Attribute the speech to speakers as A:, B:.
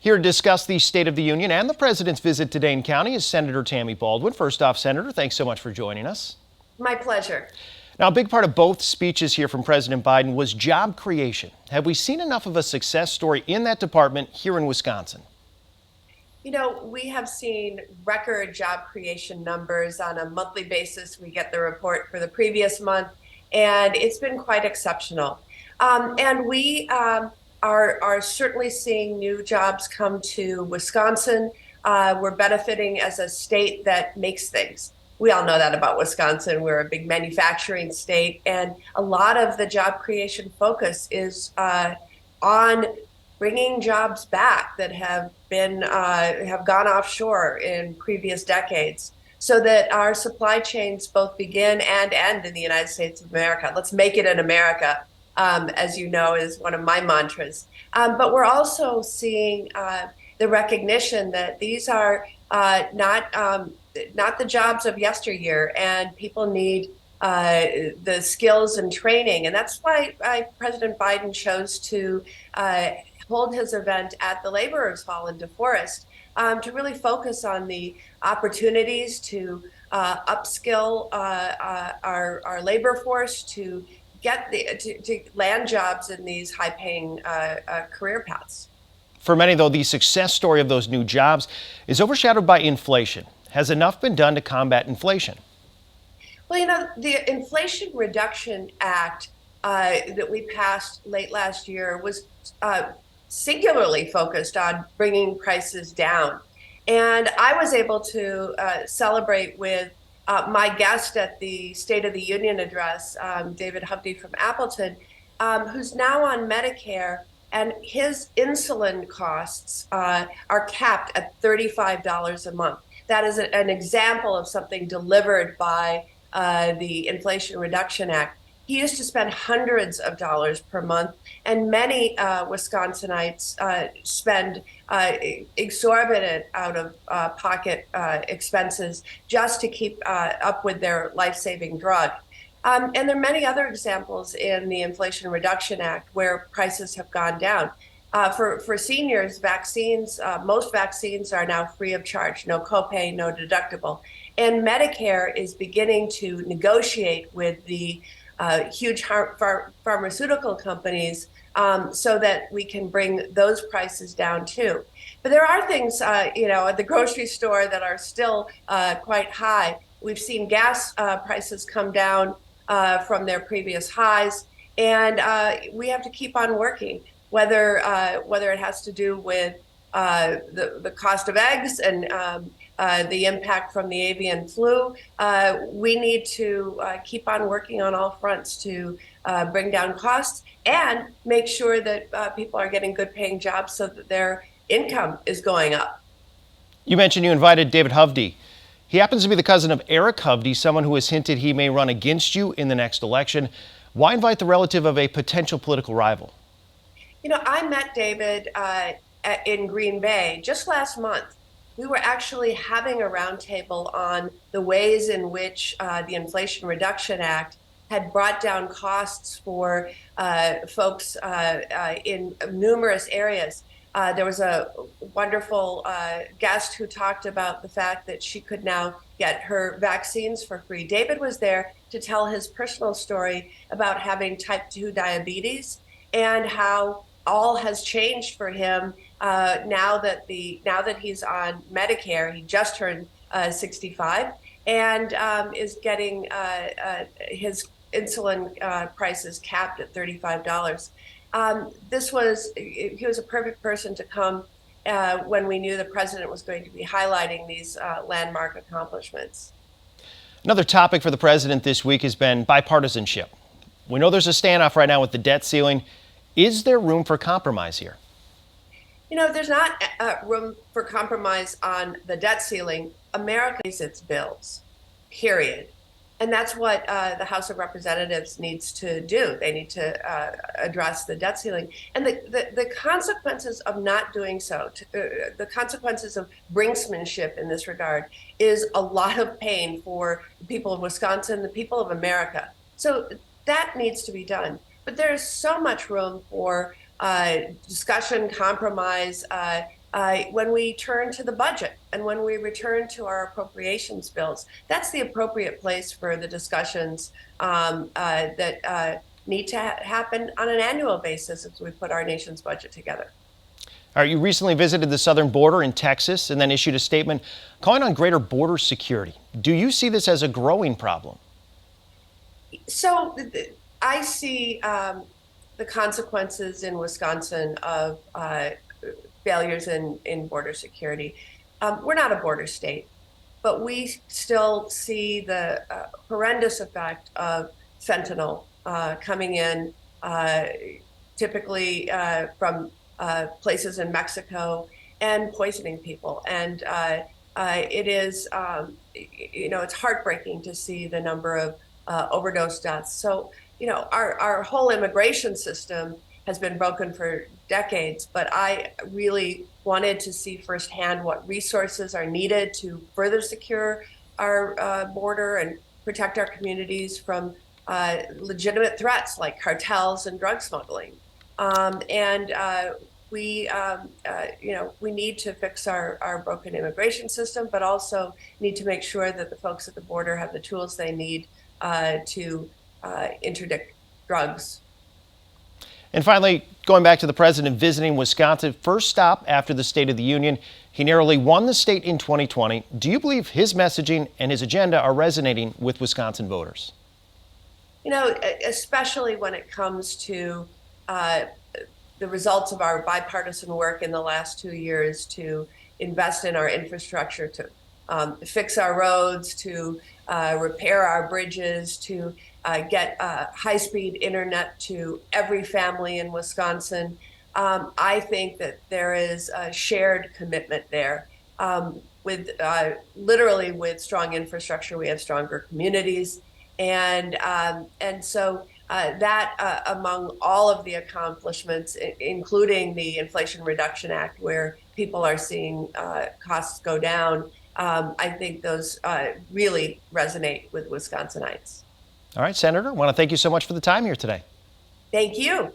A: Here to discuss the State of the Union and the President's visit to Dane County is Senator Tammy Baldwin. First off, Senator, thanks so much for joining us.
B: My pleasure.
A: Now, a big part of both speeches here from President Biden was job creation. Have we seen enough of a success story in that department here in Wisconsin?
B: You know, we have seen record job creation numbers on a monthly basis. We get the report for the previous month, and it's been quite exceptional. And we are certainly seeing new jobs come to Wisconsin. We're benefiting as a state that makes things. We all know that about Wisconsin. We're a big manufacturing state, and a lot of the job creation focus is on bringing jobs back that have gone offshore in previous decades, so that our supply chains both begin and end in the United States of America. Let's make it in America, as you know, is one of my mantras. But we're also seeing the recognition that these are not the jobs of yesteryear, and people need the skills and training. And that's why President Biden chose to hold his event at the Laborers Hall in DeForest to really focus on the opportunities to upskill our labor force, to get to land jobs in these high-paying career paths.
A: For many, though, the success story of those new jobs is overshadowed by inflation. Has enough been done to combat inflation?
B: Well, you know, the Inflation Reduction Act that we passed late last year was singularly focused on bringing prices down. And I was able to celebrate with my guest at the State of the Union address, David Hovde from Appleton, who's now on Medicare, and his insulin costs are capped at $35 a month. That is an example of something delivered by the Inflation Reduction Act. He used to spend hundreds of dollars per month, and many Wisconsinites spend exorbitant out-of-pocket expenses just to keep up with their life-saving drug. And there are many other examples in the Inflation Reduction Act where prices have gone down. For seniors, vaccines, most vaccines are now free of charge, no copay, no deductible. And Medicare is beginning to negotiate with the huge pharmaceutical companies so that we can bring those prices down too. But there are things, you know, at the grocery store that are still quite high. We've seen gas prices come down from their previous highs, and we have to keep on working, whether it has to do with the cost of eggs and the impact from the avian flu. We need to keep on working on all fronts to bring down costs and make sure that people are getting good paying jobs so that their income is going up.
A: You mentioned you invited David Hovde. He happens to be the cousin of Eric Hovde, someone who has hinted he may run against you in the next election. Why invite the relative of a potential political rival?
B: You know, I met David in Green Bay just last month. We were actually having a roundtable on the ways in which the Inflation Reduction Act had brought down costs for folks in numerous areas. There was a wonderful guest who talked about the fact that she could now get her vaccines for free. David was there to tell his personal story about having type 2 diabetes and how all has changed for him now that he's on Medicare. He just turned 65 and is getting his insulin prices capped at $35. He was a perfect person to come when we knew the president was going to be highlighting these landmark accomplishments.
A: Another topic for the president this week has been bipartisanship. We know there's a standoff right now with the debt ceiling. Is there room for compromise here?
B: You know, there's not room for compromise on the debt ceiling. America pays its bills, period. And that's what the House of Representatives needs to do. They need to address the debt ceiling. And the consequences of not doing so, the consequences of brinksmanship in this regard, is a lot of pain for the people of Wisconsin, the people of America. So that needs to be done. But there's so much room for discussion, compromise, when we turn to the budget and when we return to our appropriations bills. That's the appropriate place for the discussions that need to happen on an annual basis as we put our nation's budget together.
A: All right, you recently visited the southern border in Texas and then issued a statement calling on greater border security. Do you see this as a growing problem?
B: So I see the consequences in Wisconsin of failures in border security. We're not a border state, but we still see the horrendous effect of fentanyl coming in, typically from places in Mexico, and poisoning people. And it is, it's heartbreaking to see the number of overdose deaths. So, our whole immigration system has been broken for decades, but I really wanted to see firsthand what resources are needed to further secure our border and protect our communities from legitimate threats like cartels and drug smuggling. And we need to fix our broken immigration system, but also need to make sure that the folks at the border have the tools they need to interdict drugs.
A: And finally, going back to the president visiting Wisconsin, first stop after the State of the Union. He narrowly won the state in 2020. Do you believe his messaging and his agenda are resonating with Wisconsin voters?
B: Especially when it comes to the results of our bipartisan work in the last 2 years to invest in our infrastructure, to fix our roads, to repair our bridges, to get high-speed internet to every family in Wisconsin. I think that there is a shared commitment there. Literally with strong infrastructure, we have stronger communities, and so that among all of the accomplishments, including the Inflation Reduction Act, where people are seeing costs go down, I think those really resonate with Wisconsinites.
A: All right, Senator, I want to thank you so much for the time here today.
B: Thank you.